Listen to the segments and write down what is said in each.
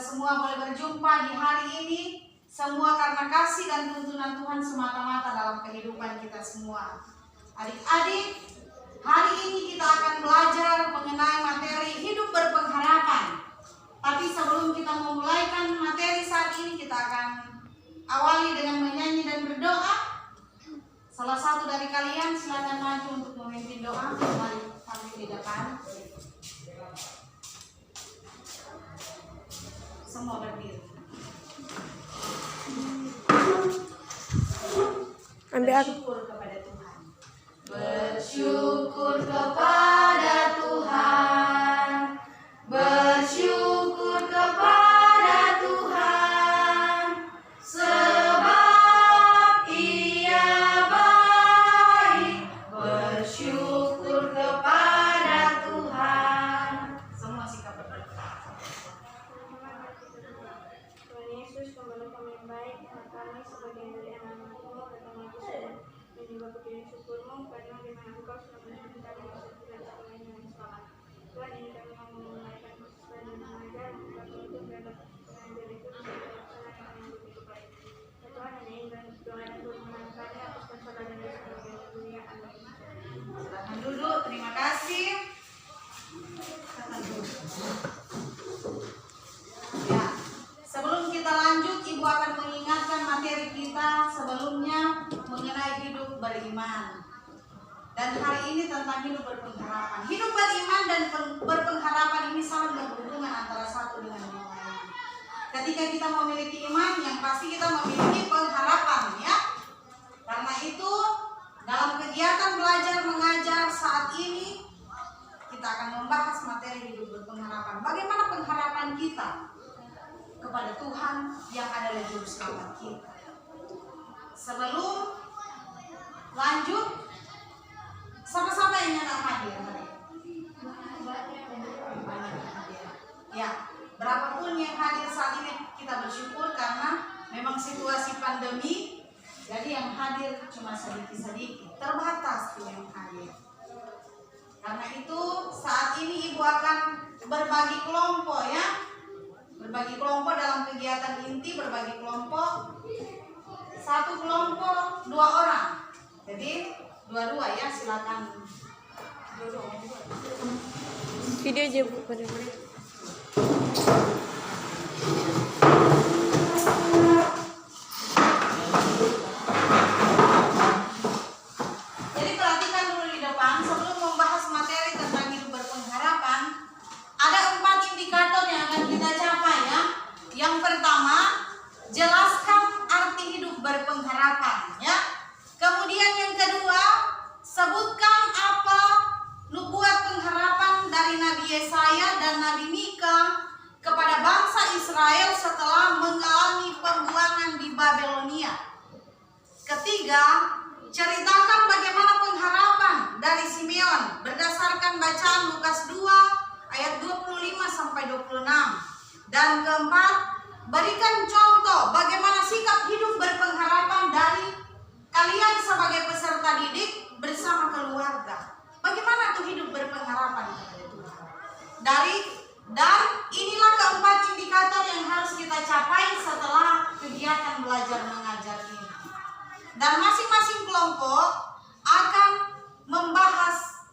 semua boleh berjumpa di hari ini, semua karena kasih dan tuntunan Tuhan semata-mata dalam kehidupan kita semua. Adik-adik, hari ini kita akan belajar mengenai materi hidup berpengharapan. Tapi sebelum kita memulaikan materi saat ini, kita akan awali dengan menyanyi dan berdoa. Salah satu dari kalian silakan maju untuk memimpin doa. Mari kami di depan. Semua berdiri. Bersyukur kepada Tuhan. Bersyukur kepada Tuhan. Bersyukur kepada Tuhan. Sebab Ia baik. Bersyukur kepada Tuhan. Semua sikap berdoa. Tuhan Yesus, pemberi kami yang baik, kami sebagai dari anak-anak-Mu datang lagi sudah menyembah puji syukur-Mu karena di mana Engkau sudah menyembah kami dan kami dengan selamat. Tuhan, ini kami mau memulaikan sesuai dengan mengajar, kami untuk dapat mengajar itu bisa dilaksanakan yang begitu baik. Ya Tuhan, hanya ingin doa dan permohonan kami atas kesalahan dan dosa bagian dunia. Amin. Silakan duduk, terima kasih. Ya, sebelum kita lanjut, Ibu akan mengingatkan materi kita sebelumnya mengenai hidup beriman. Dan hari ini tentang hidup berpengharapan. Hidup beriman dan berpengharapan ini sangat berhubungan antara satu dengan yang lain. Ketika kita memiliki iman, yang pasti kita memiliki pengharapan, ya. Karena itu, dalam kegiatan belajar mengajar saat ini, kita akan membahas materi hidup berpengharapan. Bagaimana pengharapan kita kepada Tuhan yang adalah juru selamat kita. Sebelum lanjut, sama-sama yang hendak hadir hari ini. Ya, berapapun yang hadir saat ini kita bersyukur karena memang situasi pandemi, jadi yang hadir cuma sedikit-sedikit, terbatas tuh yang hadir. Karena itu saat ini Ibu akan berbagi kelompok, ya. Berbagi kelompok dalam kegiatan inti, berbagi kelompok. Satu kelompok 2 orang. Jadi 2-2 ya, silakan. Video aja Bu, bener-bener. Jadi perhatikan dulu di depan sebelum membahas materi tentang hidup berpengharapan. Ada 4 indikator yang akan kita capai, ya. Yang pertama, jelaskan arti hidup berpengharapan, ya. Kemudian yang kedua, sebutkan apa nubuat pengharapan dari Nabi Yesaya dan Nabi Mika kepada bangsa Israel setelah mengalami pembuangan di Babelonia. Ketiga, ceritakan bagaimana pengharapan dari Simeon berdasarkan bacaan Lukas 2 ayat 25 sampai 26. Dan keempat, berikan contoh bagaimana sikap hidup berpengharapan dari kalian sebagai peserta didik bersama keluarga. Bagaimana tuh hidup berpengharapan kepada Tuhan? Dan inilah keempat indikator yang harus kita capai setelah kegiatan belajar mengajar ini. Dan masing-masing kelompok akan membahas,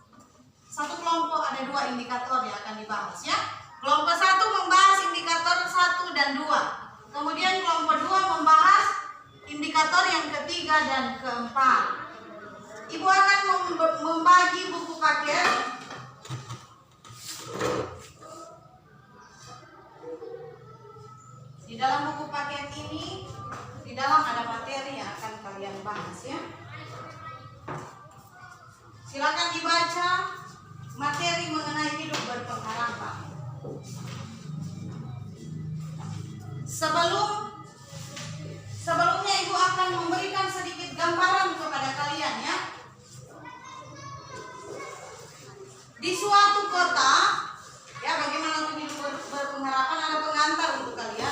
satu kelompok ada 2 indikator yang akan dibahas, ya. Kelompok 1 membahas indikator 1 dan 2. Kemudian kelompok 2 membahas indikator yang ketiga dan keempat. Ibu akan membagi buku paket. Di dalam buku paket ini, di dalam ada materi yang akan kalian bahas, ya. Silakan dibaca materi mengenai hidup berpengharapan. Sebelumnya Ibu akan memberikan sedikit gambaran kepada kalian, ya. Di suatu kota, ya, bagaimana untuk hidup berpengharapan, ada pengantar untuk kalian.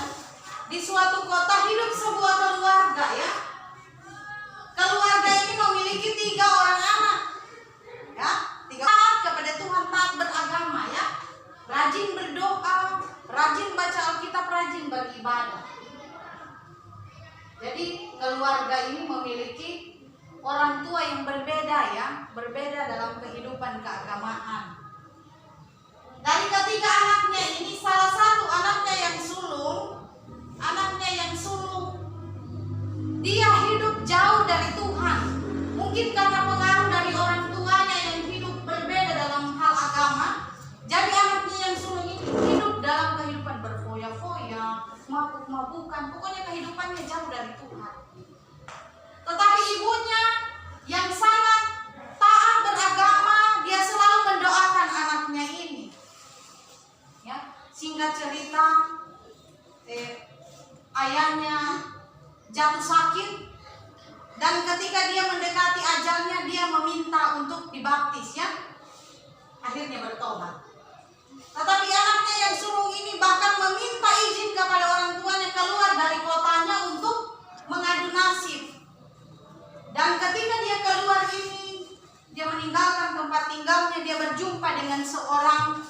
Di suatu kota hidup sebuah keluarga, ya. Keluarga ini memiliki 3 orang anak, ya. 3 anak kepada Tuhan, taat beragama, ya. Rajin berdoa, rajin baca Alkitab, rajin keluarga ini memiliki orang tua yang berbeda ya, berbeda dalam kehidupan keagamaan. Dari ketiga anaknya ini, salah satu anaknya yang sulung, dia hidup jauh dari Tuhan. Mungkin karena pengaruh dari orang tuanya yang hidup berbeda dalam hal agama, jadi anaknya yang sulung ini hidup dalam kehidupan berfoya-foya, mabuk-mabukan, pokoknya kehidupannya jauh dari Tuhan. Tetapi ibunya yang sangat taat beragama, dia selalu mendoakan anaknya ini. Ya, singkat cerita, ayahnya jatuh sakit, dan ketika dia mendekati ajalnya, dia meminta untuk dibaptis ya. Akhirnya bertobat. Tetapi anaknya yang sulung ini bahkan meminta izin kepada orang tuanya keluar dari kotanya untuk mengadu nasib. Dan ketika dia keluar ini, dia meninggalkan tempat tinggalnya, dia berjumpa dengan seorang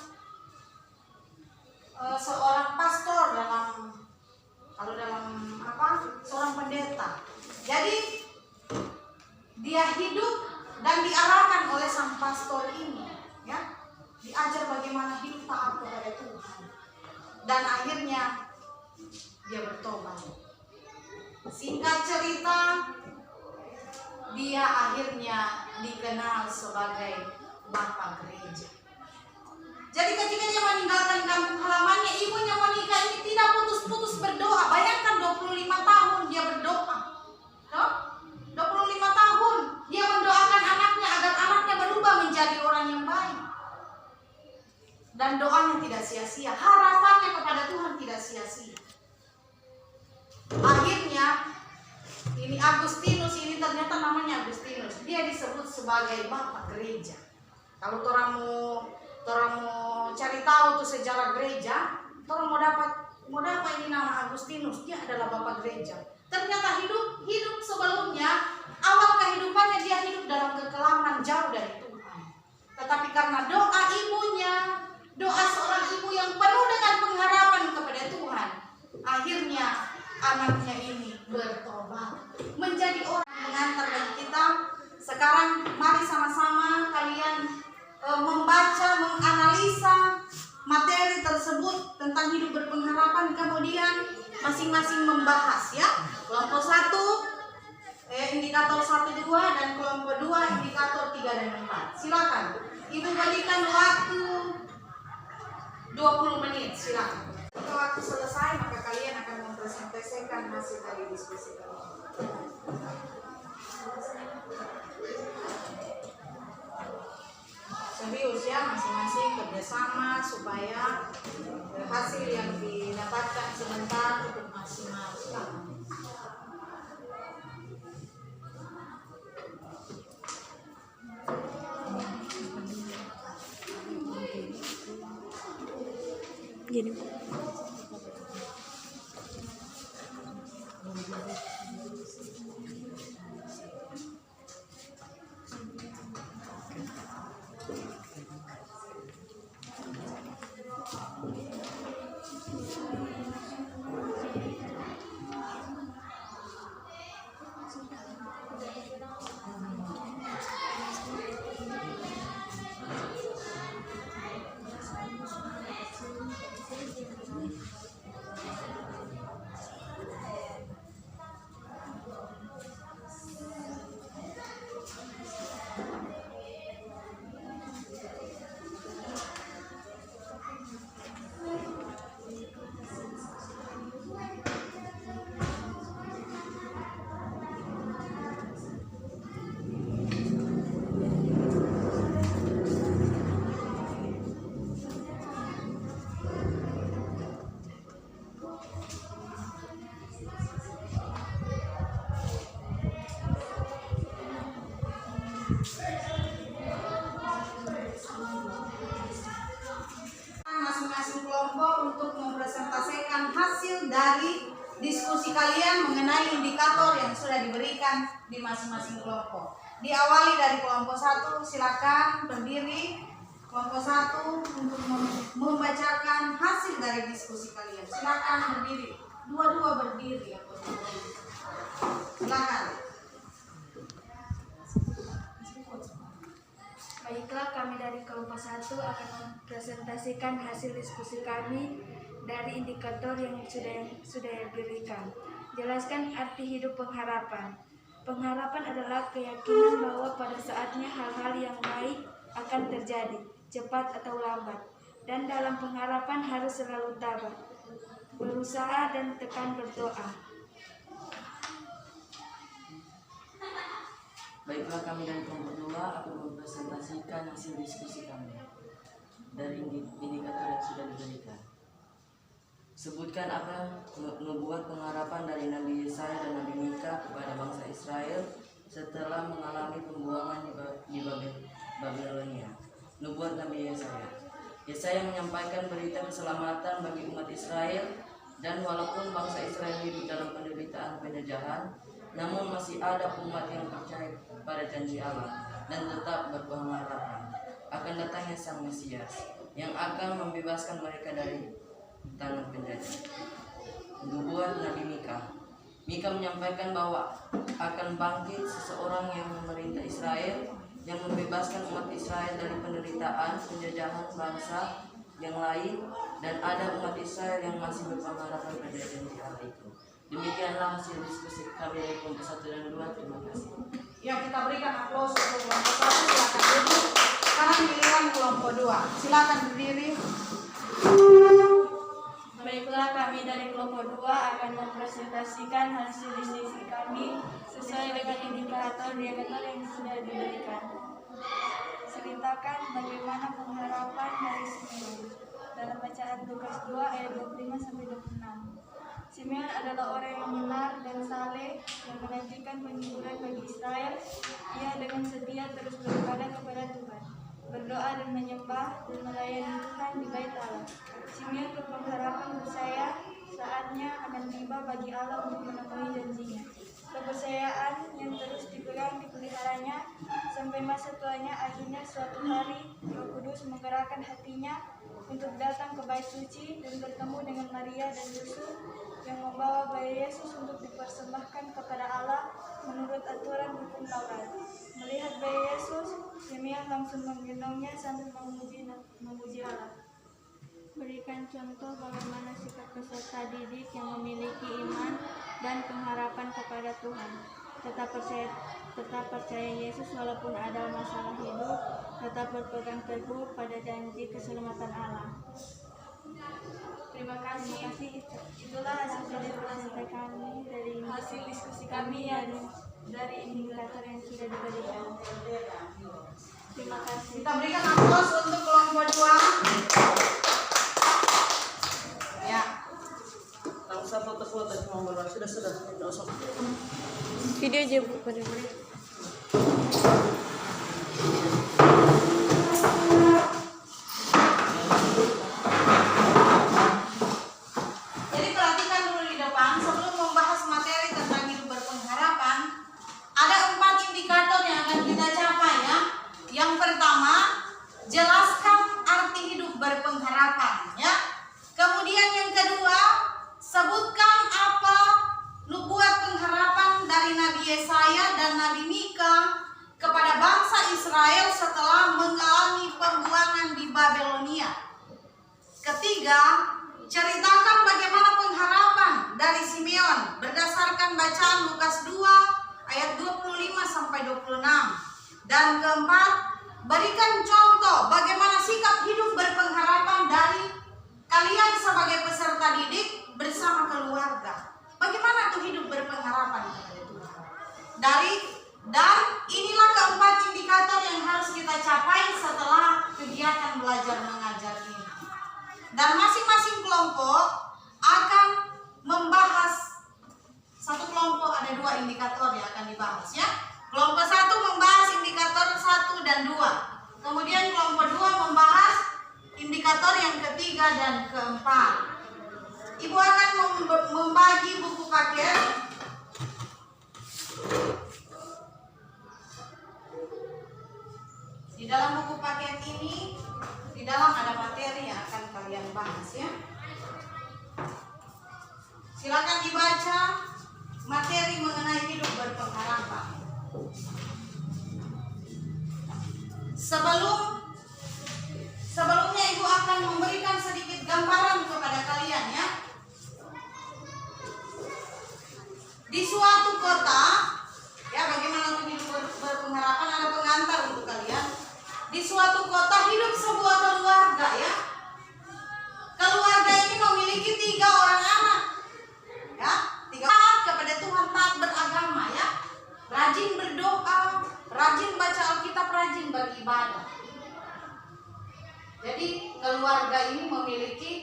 pastor seorang pendeta. Jadi dia hidup dan diarahkan oleh sang pastor ini, ya, diajar bagaimana hidup taat kepada Tuhan. Dan akhirnya dia bertobat. Singkat cerita, dia akhirnya dikenal sebagai bapak gereja. Jadi ketika dia meninggalkan kampung halamannya, ibunya Monica ini tidak putus-putus berdoa. Bayangkan 25 tahun dia berdoa. 25 tahun dia mendoakan anaknya agar anaknya berubah menjadi orang yang baik. Dan doanya tidak sia-sia, harapannya kepada Tuhan tidak sia-sia. Akhirnya ini Agustinus ini, ternyata namanya Agustinus, dia disebut sebagai bapak gereja. Kalau orang mau cari tahu tuh sejarah gereja, orang mau dapat ini nama Agustinus, dia adalah bapak gereja. Ternyata hidup sebelumnya, awal kehidupannya dia hidup dalam kekelaman jauh dari Tuhan. Tetapi karena doa ibunya, doa seorang ibu yang penuh dengan pengharapan kepada Tuhan, akhirnya anaknya ini bertobat menjadi orang pengantar bagi kita. Sekarang mari sama-sama kalian membaca, menganalisa materi tersebut tentang hidup berpengharapan, kemudian masing-masing membahas ya. Kelompok 1 indikator 1, 2, dan kelompok 2 indikator 3 dan 4. Silakan. Ibu berikan waktu 20 menit, silakan. Jika waktu selesai, maka kalian akan mempresentasikan hasil dari diskusi kalian. Serius ya, masing-masing kerjasama supaya hasil yang didapatkan sebentar untuk maksimal. Silakan. Gini. Masing-masing kelompok untuk mempresentasikan hasil dari diskusi kalian mengenai indikator yang sudah diberikan di masing-masing kelompok. Diawali dari kelompok 1, silakan berdiri. Kelompok 1 untuk membacakan hasil dari diskusi kalian. Silakan berdiri. Dua-dua berdiri ya. Silakan. 1 akan mempresentasikan hasil diskusi kami dari indikator yang sudah diberikan. Jelaskan arti hidup pengharapan. Pengharapan adalah keyakinan bahwa pada saatnya hal-hal yang baik akan terjadi, cepat atau lambat. Dan dalam pengharapan harus selalu tabah, berusaha dan tekan berdoa. Baiklah, kami dari kelompok 2 akan mempresentasikan hasil diskusi kami dari indikator yang sudah diberikan. Sebutkan apa nubuat pengharapan dari Nabi Yesaya dan Nabi Mika kepada bangsa Israel setelah mengalami pembuangan di Babilonia. Nubuat Nabi Yesaya. Yesaya menyampaikan berita keselamatan bagi umat Israel, dan walaupun bangsa Israel hidup dalam penderitaan penjajahan, namun masih ada umat yang percaya pada janji Allah dan tetap berpengharapan akan datangnya Sang Mesias yang akan membebaskan mereka dari tangan penjajah. Nubuat Nabi Mika. Mika menyampaikan bahwa akan bangkit seseorang yang memerintah Israel, yang membebaskan umat Israel dari penderitaan penjajahan bangsa yang lain, dan ada umat Israel yang masih berpengharapan pada janji Allah itu. Demikianlah hasil diskusi kami dari kelompok 1 dan 2. Terima kasih. Ya, kita berikan aplaus untuk kelompok 1. Silakan duduk. Sekarang giliran kelompok 2. Silakan berdiri. Baiklah, kami dari kelompok 2 akan mempresentasikan hasil diskusi kami sesuai dengan indikator yang sudah diberikan. Ceritakan bagaimana pengharapan dari Simeon. Dalam bacaan Lukas 2 ayat 25-26. Simeon adalah orang yang benar dan saleh yang menantikan penghiburan bagi Israel. Ia dengan setia terus beribadah kepada Tuhan, berdoa dan menyembah dan melayani Tuhan di Bait Allah. Simeon berpengharapan percaya saatnya akan tiba bagi Allah untuk memenuhi janjinya. Kepercayaan yang terus dipeliharanya sampai masa tuanya. Akhirnya suatu hari Roh Kudus menggerakkan hatinya untuk datang ke Bait Suci dan bertemu dengan Maria dan Yusuf yang membawa bayi Yesus untuk dipersembahkan kepada Allah menurut aturan hukum Taurat. Melihat bayi Yesus, Simeon langsung menggendongnya sambil memuji Allah. Berikan contoh bagaimana sikap peserta didik yang memiliki iman dan pengharapan kepada Tuhan. Tetap percaya Yesus walaupun ada masalah hidup. Tetap berpegang teguh pada janji keselamatan Allah. Terima kasih. Itulah hasil diskusi kami dari indikator yang sudah diberikan. Terima kasih. Kita berikan aplaus untuk kelompok 2. Ya. Kalau saya foto-foto cuma sudah tidak usah. Video aja Bu, boleh. Jadi perhatikan dulu di depan sebelum membahas materi tentang hidup berpengharapan, ada 4 indikator yang akan kita capai ya. Yang pertama, jelaskan arti hidup berpengharapan ya. Kemudian yang kedua, sebutkan apa nubuat pengharapan dari Nabi Yesaya dan Nabi Mika kepada bangsa Israel setelah mengalami pembuangan di Babilonia. Ketiga, ceritakan bagaimana pengharapan dari Simeon berdasarkan bacaan Lukas 2 ayat 25-26. Dan keempat, berikan contoh bagaimana sikap hidup berpengharapan dari kalian sebagai peserta didik bersama keluarga. Bagaimana tuh hidup berpengharapan kepada Tuhan? Dan inilah keempat indikator yang harus kita capai setelah kegiatan belajar mengajar ini. Dan masing-masing kelompok akan membahas, satu kelompok ada 2 indikator yang akan dibahas ya. Kelompok 1 membahas indikator 1 dan 2. Kemudian kelompok 2 membahas indikator yang ketiga dan keempat. Ibu akan membagi buku paket. Di dalam buku paket ini, di dalam ada materi yang akan kalian bahas ya. Silakan dibaca materi mengenai hidup berpengharapan. rajin baca Alkitab, rajin beribadah. Jadi keluarga ini memiliki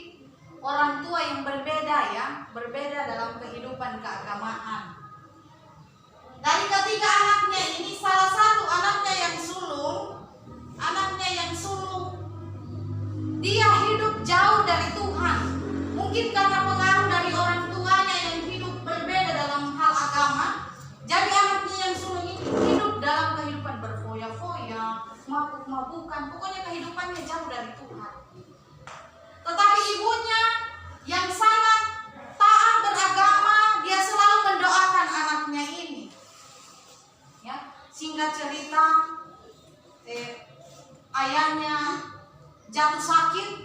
orang tua yang berbeda ya, berbeda dalam kehidupan keagamaan. Dari ketiga anaknya ini, salah satu anaknya yang sulung, dia hidup jauh dari Tuhan. Mungkin karena pengaruh dari orang tuanya yang hidup berbeda dalam hal agama, jadi anaknya yang sulung ini hidup dalam kehidupan berfoya-foya, mabuk-mabukan, pokoknya kehidupannya jauh dari Tuhan. Tetapi ibunya yang sangat taat beragama, dia selalu mendoakan anaknya ini. Ya, singkat cerita, ayahnya jatuh sakit,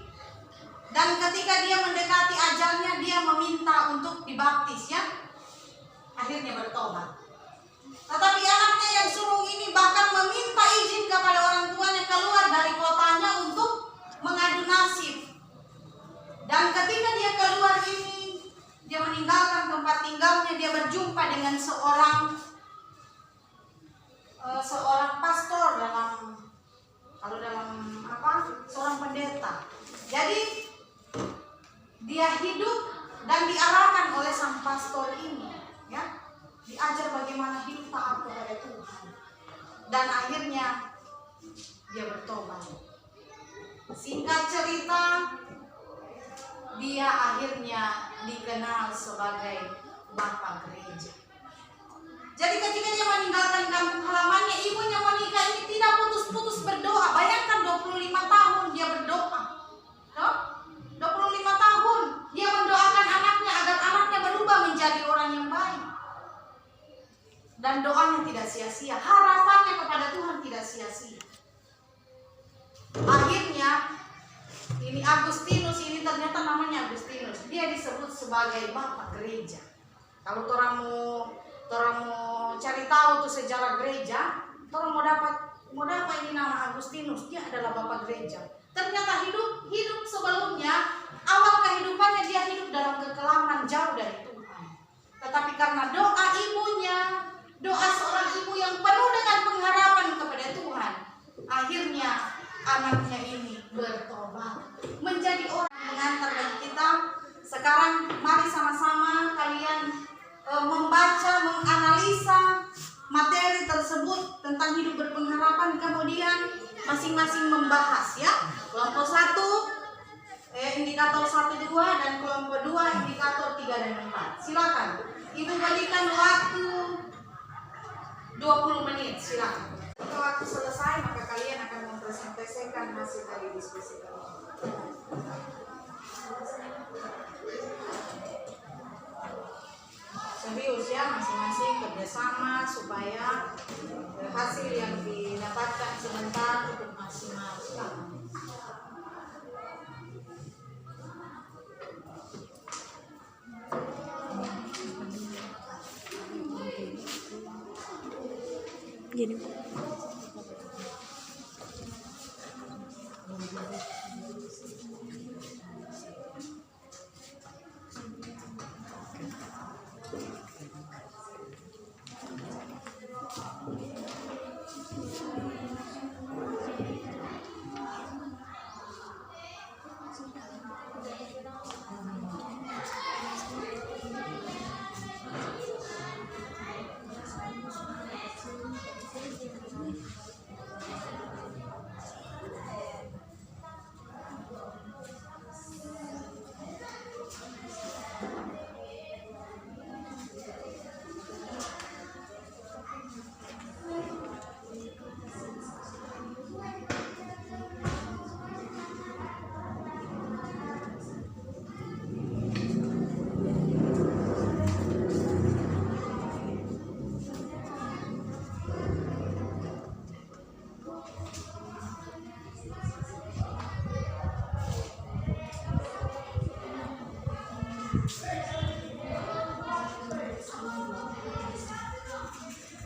dan ketika dia mendekati ajalnya, dia meminta untuk dibaptis ya. Akhirnya bertobat. Tetapi anaknya yang sulung ini bahkan meminta izin kepada orang tuanya keluar dari kotanya untuk mengadu nasib. Dan ketika dia keluar ini, dia meninggalkan tempat tinggalnya, dia berjumpa dengan seorang pastor seorang pendeta. Jadi dia hidup dan diarahkan oleh sang pastor ini, ya, diajar bagaimana hidup taat kepada Tuhan. Dan akhirnya dia bertobat. Singkat cerita, dia akhirnya dikenal sebagai Bapak Gereja. Jadi ketika dia meninggalkan kampung halamannya, ibunya Monica ini tidak putus-putus berdoa. Bayangkan 25 tahun dia berdoa. 25 tahun dia mendoakan anaknya agar anaknya berubah menjadi orang yang baik. Dan doanya tidak sia-sia, harapannya kepada Tuhan tidak sia-sia. Akhirnya ini Agustinus ini, ternyata namanya Agustinus, dia disebut sebagai Bapak Gereja. Kalau orang mau cari tahu tuh sejarah gereja, orang mau dapat ini nama Agustinus, dia adalah Bapak Gereja. Ternyata hidup sebelumnya, awal kehidupannya dia hidup dalam kekelaman jauh dari Tuhan. Tetapi karena doa ibunya, doa seorang ibu yang penuh dengan pengharapan kepada Tuhan, akhirnya anaknya ini bertobat menjadi orang pengantar bagi kita. Sekarang mari sama-sama kalian membaca, menganalisa materi tersebut tentang hidup berpengharapan, kemudian masing-masing membahas ya. Kelompok 1 indikator 1, 2, dan kelompok 2 indikator 3 dan 4. Silakan. Ibu berikan waktu 20 menit, silakan. Setelah waktu selesai, maka kalian akan mempresentasikan hasil dari diskusi kalian. Serius ya, masing-masing kerjasama supaya hasil yang didapatkan sebentar cukup maksimal. Gini.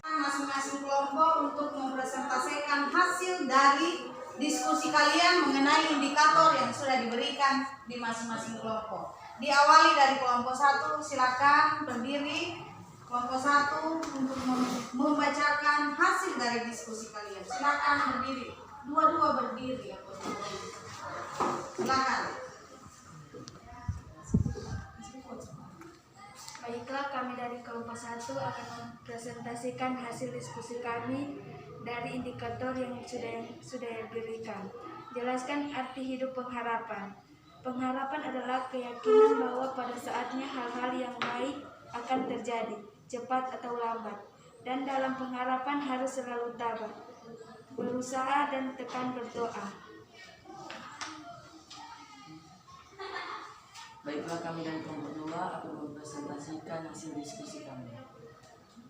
Masing-masing kelompok untuk mempresentasikan hasil dari diskusi kalian mengenai indikator yang sudah diberikan di masing-masing kelompok. Diawali dari kelompok 1, silakan berdiri. Kelompok 1 untuk membacakan hasil dari dari diskusi kalian. Silakan berdiri. Dua-dua berdiri ya. Silakan. Baiklah, kami dari kelompok 1 akan mempresentasikan hasil diskusi kami dari indikator yang sudah diberikan. Jelaskan arti hidup pengharapan. Pengharapan adalah keyakinan bahwa pada saatnya hal-hal yang baik akan terjadi, cepat atau lambat. Dan dalam pengharapan harus selalu tabah, berusaha dan tekan berdoa. Baiklah, kami dari kelompok 2 akan mempresentasikan hasil diskusi kami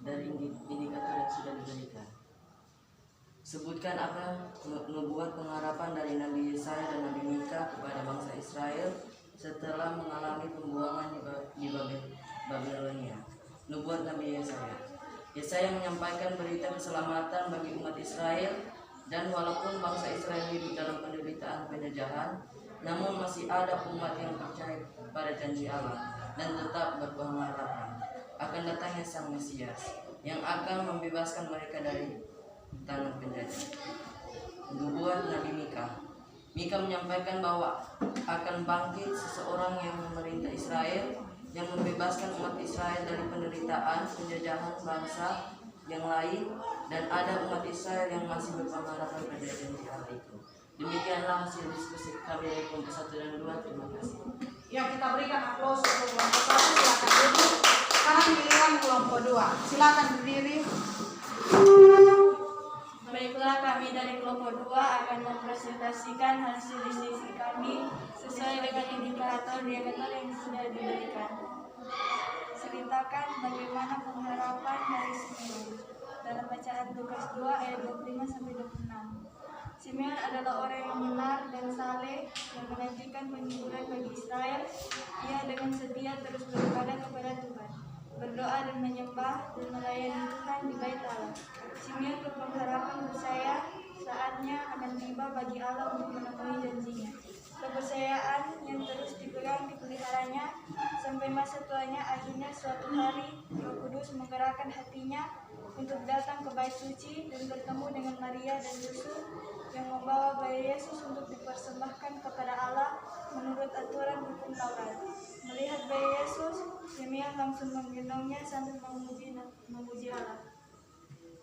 dari indikator yang sudah diberikan. Sebutkan apa nubuat pengharapan dari Nabi Yesaya dan Nabi Mika kepada bangsa Israel setelah mengalami pembuangan di Babilonia. Nubuat Nabi Yesaya. Yesaya menyampaikan berita keselamatan bagi umat Israel, dan walaupun bangsa Israel hidup dalam penderitaan penjajahan, namun masih ada umat yang percaya pada janji Allah dan tetap berpengharapan akan datangnya Sang Mesias yang akan membebaskan mereka dari tangan penjajah. Nubuat Nabi Mika. Mika menyampaikan bahwa akan bangkit seseorang yang memerintah Israel, yang membebaskan umat Israel dari penderitaan penjajahan bangsa yang lain, dan ada umat Israel yang masih berpengharapan pada janji Allah itu. Demikianlah hasil diskusi kami dari kelompok 1 dan 2. Terima kasih. Ya, kita berikan aplaus untuk kelompok 1. Silakan duduk. Sekarang giliran kelompok 2. Silakan berdiri. Baiklah, kami dari kelompok 2 akan mempresentasikan hasil diskusi kami sesuai dengan indikator yang sudah diberikan. Ceritakan bagaimana pengharapan dari Simeon dalam bacaan Lukas 2 ayat 25-26. Simeon adalah orang yang benar dan saleh yang menantikan penghiburan bagi Israel. Ia dengan setia terus beribadah kepada Tuhan, berdoa dan menyembah dan melayani Tuhan di Bait Allah. Simeon berpengharapan percaya saatnya akan tiba bagi Allah untuk memenuhi janjinya. Kepercayaan yang terus dipeliharanya sampai masa tuanya. Akhirnya suatu hari Roh Kudus menggerakkan hatinya untuk datang ke Bait Suci dan bertemu dengan Maria dan Yusuf yang membawa bayi Yesus untuk dipersembahkan kepada Allah menurut aturan hukum Taurat. Melihat bayi Yesus, Simeon langsung menggendongnya sambil memuji Allah.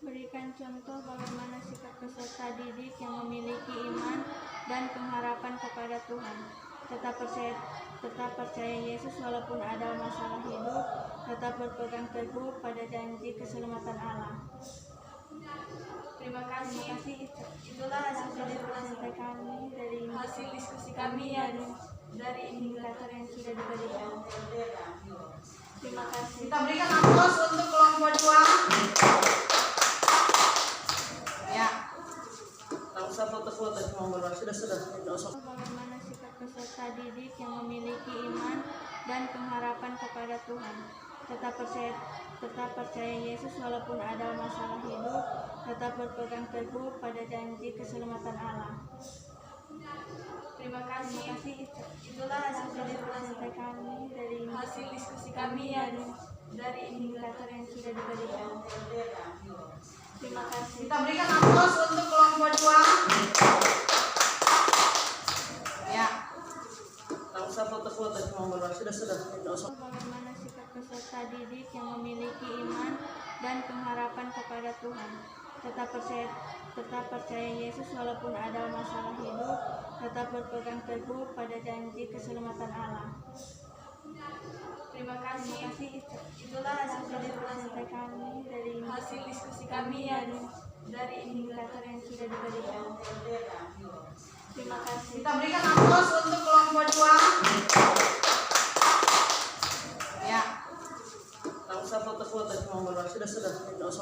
Berikan contoh bagaimana sikap peserta didik yang memiliki iman dan pengharapan kepada Tuhan. Tetap percaya Yesus walaupun ada masalah hidup. Tetap berpegang teguh pada janji keselamatan Allah. Terima kasih. Itulah hasil diskusi kami dari indikator yang sudah diberikan. Terima kasih. Kita berikan aplaus untuk kelompok 2. Ya. Bangsa foto-foto cuma sudah. Bagaimana sikap peserta didik yang memiliki iman dan pengharapan kepada Tuhan. Tetap percaya Yesus walaupun ada masalah hidup. Tetap berpegang teguh pada janji keselamatan Allah. Terima kasih. Itulah hasil diskusi kami dari indikator yang sudah diberikan. Terima kasih. Kita berikan aplaus untuk kelompok 2. Ya. Bangsa foto-foto cuma sudah. Bagaimana sikap peserta didik yang memiliki iman dan pengharapan kepada Tuhan. Tetap percaya Yesus walaupun ada masalah hidup. Tetap berpegang teguh pada janji keselamatan Allah. Terima kasih. Itulah hasil diskusi kami dari indikator yang sudah diberikan. Terima kasih. Kita berikan aplaus untuk kelompok 2. Ya. Bangsa foto-foto cuma sudah.